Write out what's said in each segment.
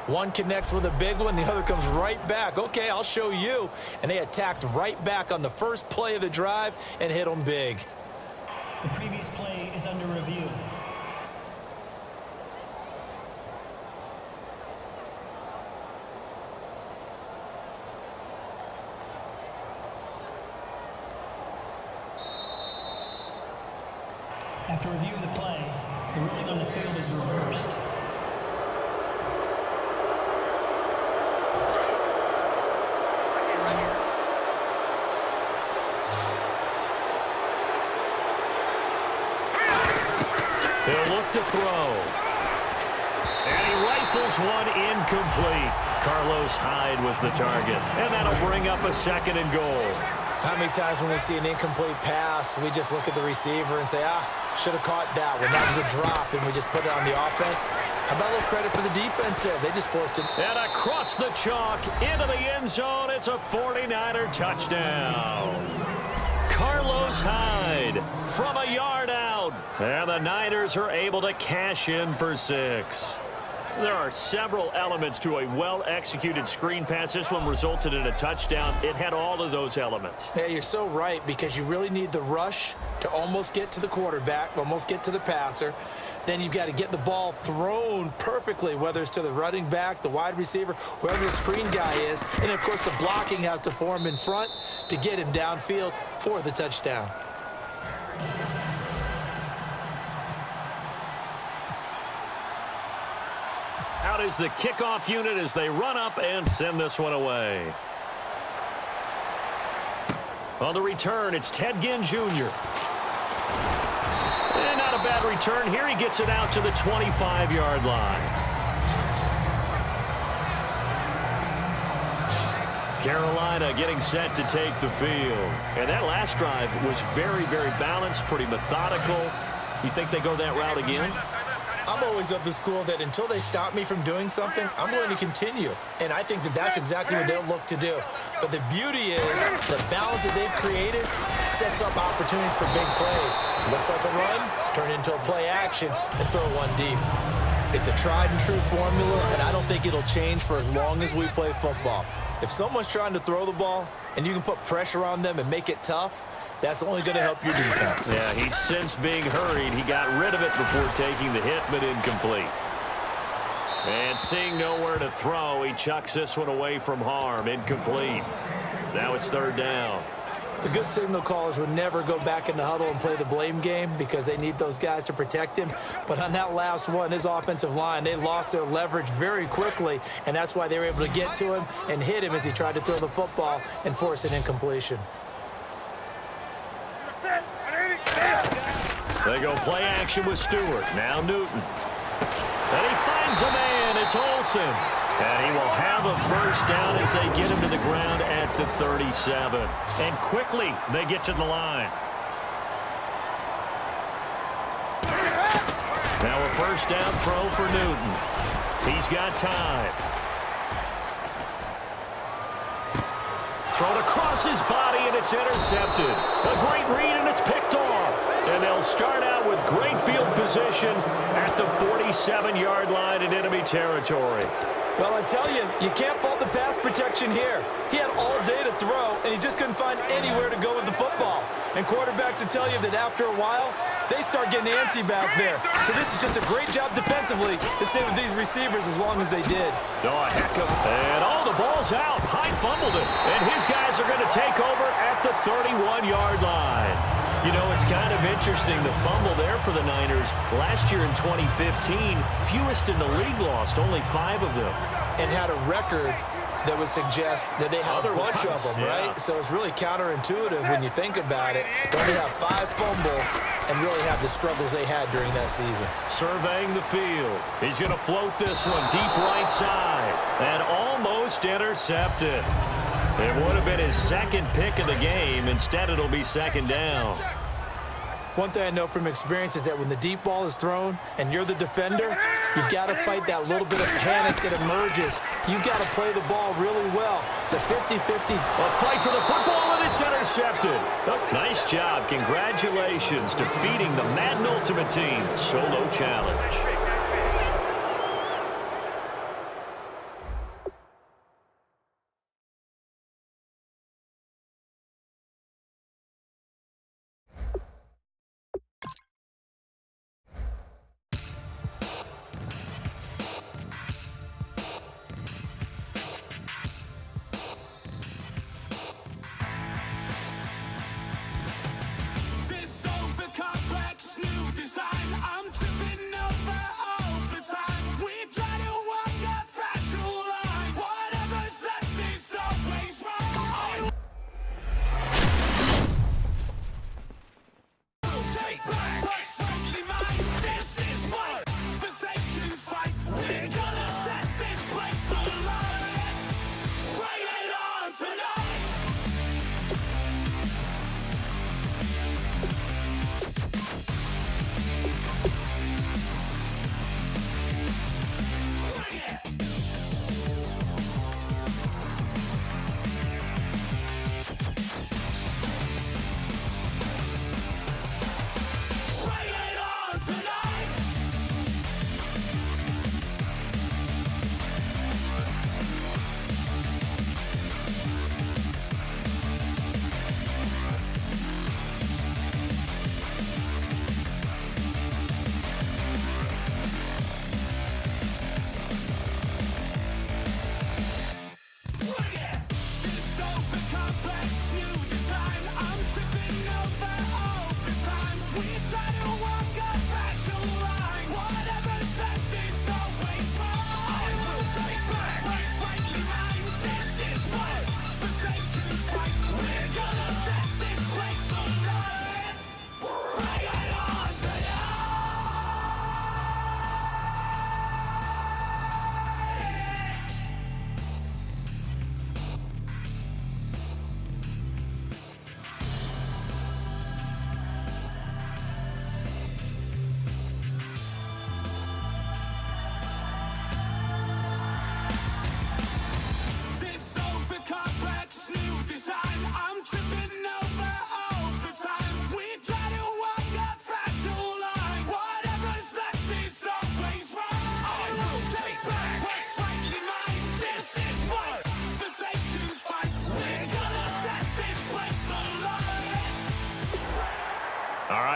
One connects with a big one, the other comes right back. Okay, I'll show you. And they attacked right back on the first play of the drive and hit them big. The previous play is under review. After review of the play, the ruling on the field is reversed. He'll look to throw. And he rifles one incomplete. Carlos Hyde was the target. And that'll bring up a 2nd and goal. How many times when we see an incomplete pass, we just look at the receiver and say, should have caught that one. That was a drop, and we just put it on the offense. How about a little credit for the defense there? They just forced it. And across the chalk, into the end zone, it's a 49er touchdown. Carlos Hyde from a yard out. And the Niners are able to cash in for 6. There are several elements to a well-executed screen pass. This one resulted in a touchdown. It had all of those elements. Yeah, you're so right, because you really need the rush to almost get to the quarterback, almost get to the passer. Then you've got to get the ball thrown perfectly, whether it's to the running back, the wide receiver, wherever the screen guy is. And, of course, the blocking has to form in front to get him downfield for the touchdown. Out is the kickoff unit as they run up and send this one away. On the return, it's Ted Ginn Jr. And not a bad return. Here he gets it out to the 25-yard line. Carolina getting set to take the field. And that last drive was very, very balanced, pretty methodical. You think they go that route again? I'm always of the school that until they stop me from doing something, I'm going to continue. And I think that that's exactly what they'll look to do. But the beauty is the balance that they've created sets up opportunities for big plays. Looks like a run, turn it into a play action, and throw one deep. It's a tried and true formula, and I don't think it'll change for as long as we play football. If someone's trying to throw the ball and you can put pressure on them and make it tough, that's only going to help your defense. Yeah, he's since being hurried. He got rid of it before taking the hit, but incomplete. And seeing nowhere to throw, he chucks this one away from harm. Incomplete. Now it's 3rd down. The good signal callers would never go back in the huddle and play the blame game because they need those guys to protect him. But on that last one, his offensive line, they lost their leverage very quickly, and that's why they were able to get to him and hit him as he tried to throw the football and force an incompletion. They go play action with Stewart. Now Newton. And he finds a man. It's Olsen. And he will have a 1st down as they get him to the ground at the 37. And quickly they get to the line. Now a 1st down throw for Newton. He's got time. Thrown across his body, and it's intercepted. A great read, and it's picked off. And they'll start out with great field position at the 47-yard line in enemy territory. Well, I tell you, you can't fault the pass protection here. He had all day to throw, and he just couldn't find anywhere to go with the football. And quarterbacks will tell you that after a while, they start getting antsy back there. So this is just a great job defensively to stay with these receivers as long as they did. Oh, a heck of it. And the ball's out. Hyde fumbled it. And his guys are going to take over at the 31-yard line. You know, it's kind of interesting, the fumble there for the Niners. Last year in 2015, fewest in the league lost, only 5 of them. And had a record that would suggest that they have a bunch of them, right? So it's really counterintuitive when you think about it. They only have 5 fumbles and really have the struggles they had during that season. Surveying the field. He's going to float this one deep right side. And almost intercepted. It would have been his 2nd pick of the game. Instead, it'll be 2nd down. One thing I know from experience is that when the deep ball is thrown and you're the defender, you've got to fight that little bit of panic that emerges. You've got to play the ball really well. It's a 50-50. A fight for the football, and it's intercepted. Oh, nice job. Congratulations, defeating the Madden Ultimate Team solo challenge.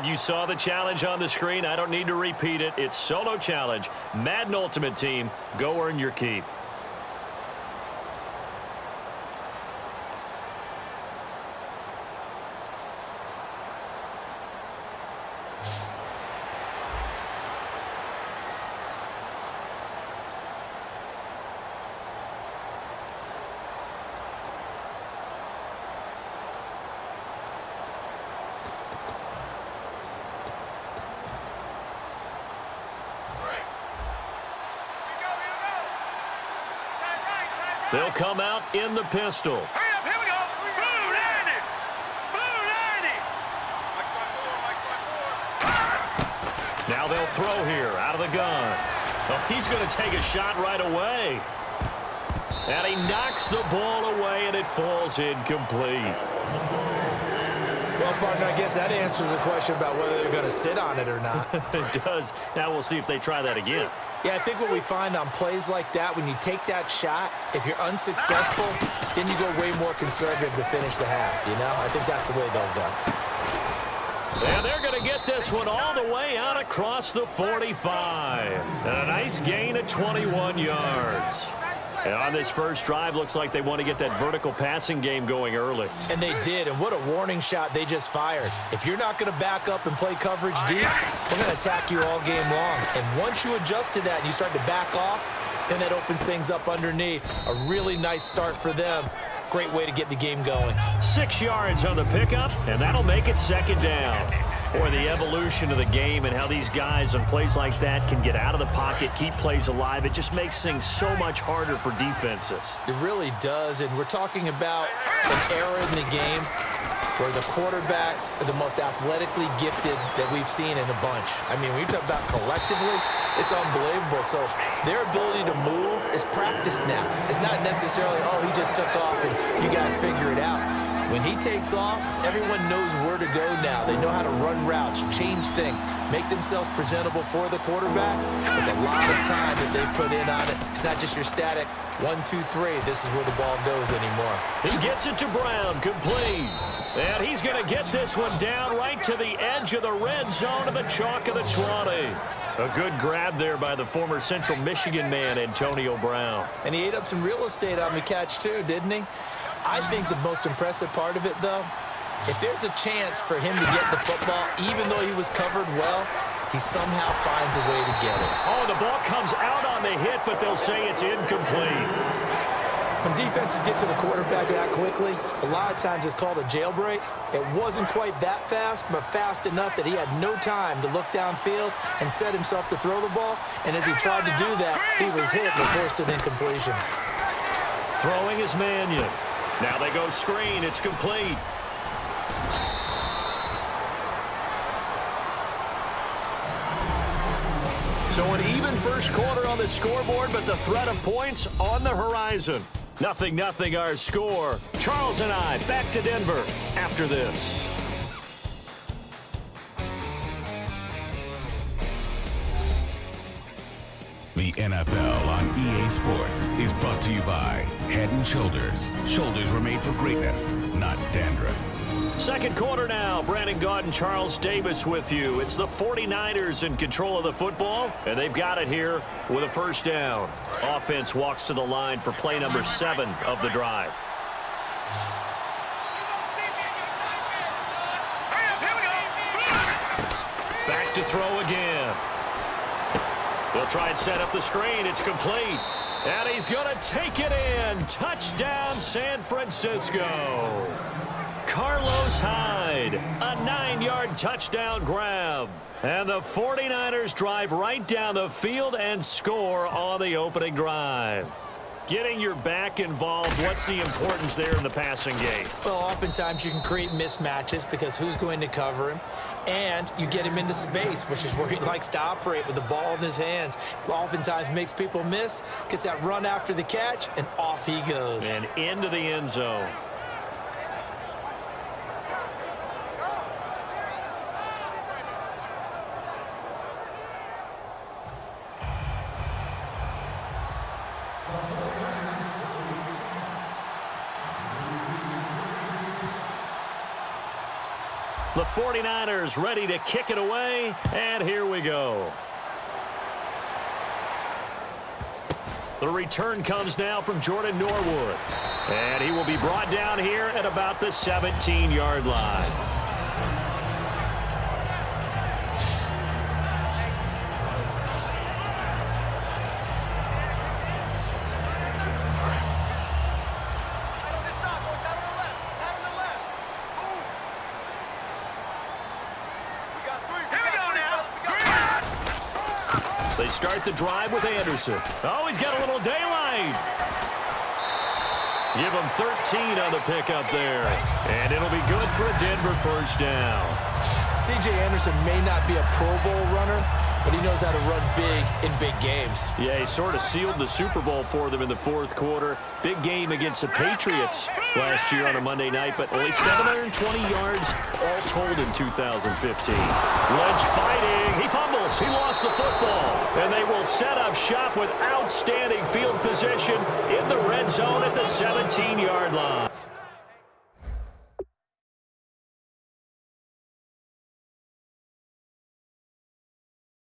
And you saw the challenge on the screen. I don't need to repeat it. It's solo challenge. Madden Ultimate Team, go earn your keep. They'll come out in the pistol. Hurry up, here we go. Blue 90. Blue 90. Now they'll throw here out of the gun. Oh, he's going to take a shot right away. And he knocks the ball away, and it falls incomplete. Well, partner, I guess that answers the question about whether they're going to sit on it or not. It does. Now we'll see if they try that again. Yeah, I think what we find on plays like that, when you take that shot, if you're unsuccessful, then you go way more conservative to finish the half, you know? I think that's the way they'll go. And they're going to get this one all the way out across the 45. And a nice gain of 21 yards. And on this first drive, looks like they want to get that vertical passing game going early. And they did, and what a warning shot they just fired. If you're not going to back up and play coverage deep, we're going to attack you all game long. And once you adjust to that and you start to back off, then that opens things up underneath. A really nice start for them. Great way to get the game going. 6 yards on the pickup, and that'll make it second down. Or the evolution of the game and how these guys on plays like that can get out of the pocket, keep plays alive. It just makes things so much harder for defenses. It really does, and we're talking about an era in the game where the quarterbacks are the most athletically gifted that we've seen in a bunch. I mean, when you talk about collectively, it's unbelievable. So their ability to move is practiced now. It's not necessarily, oh, he just took off and you guys figure it out. When he takes off, everyone knows where to go now. They know how to run routes, change things, make themselves presentable for the quarterback. It's a lot of time that they put in on it. It's not just your static 1, 2, 3. This is where the ball goes anymore. He gets it to Brown, complete. And he's going to get this one down right to the edge of the red zone of the chalk of the 20. A good grab there by the former Central Michigan man, Antonio Brown. And he ate up some real estate on the catch too, didn't he? I think the most impressive part of it, though, if there's a chance for him to get the football, even though he was covered well, he somehow finds a way to get it. Oh, the ball comes out on the hit, but they'll say it's incomplete. When defenses get to the quarterback that quickly, a lot of times it's called a jailbreak. It wasn't quite that fast, but fast enough that he had no time to look downfield and set himself to throw the ball. And as he tried to do that, he was hit and forced an incompletion. Throwing is Mannion. Now they go screen. It's complete. So an even first quarter on the scoreboard, but the threat of points on the horizon. 0-0 our score. Charles and I back to Denver after this. The NFL on EA Sports is brought to you by Head & Shoulders. Shoulders were made for greatness, not dandruff. Second quarter now. Brandon Gaud and Charles Davis with you. It's the 49ers in control of the football, and they've got it here with a first down. Offense walks to the line for play number 7 of the drive. Back to throw again. They'll try and set up the screen. It's complete. And he's going to take it in. Touchdown, San Francisco. Carlos Hyde, a 9-yard touchdown grab. And the 49ers drive right down the field and score on the opening drive. Getting your back involved, what's the importance there in the passing game? Well, oftentimes you can create mismatches because who's going to cover him? And you get him into space, which is where he likes to operate with the ball in his hands. Oftentimes makes people miss, gets that run after the catch, and off he goes. And into the end zone. The 49ers ready to kick it away, and here we go. The return comes now from Jordan Norwood. And he will be brought down here at about the 17-yard line. They start the drive with Anderson. Oh, he's got a little daylight. Give him 13 on the pickup there. And it'll be good for a Denver first down. C.J. Anderson may not be a Pro Bowl runner, but he knows how to run big in big games. Yeah, he sort of sealed the Super Bowl for them in the fourth quarter. Big game against the Patriots last year on a Monday night, but only 720 yards all told in 2015. Lynch fighting. He fumbles. He lost the football. And they will set up shop with outstanding field position in the red zone at the 17-yard line.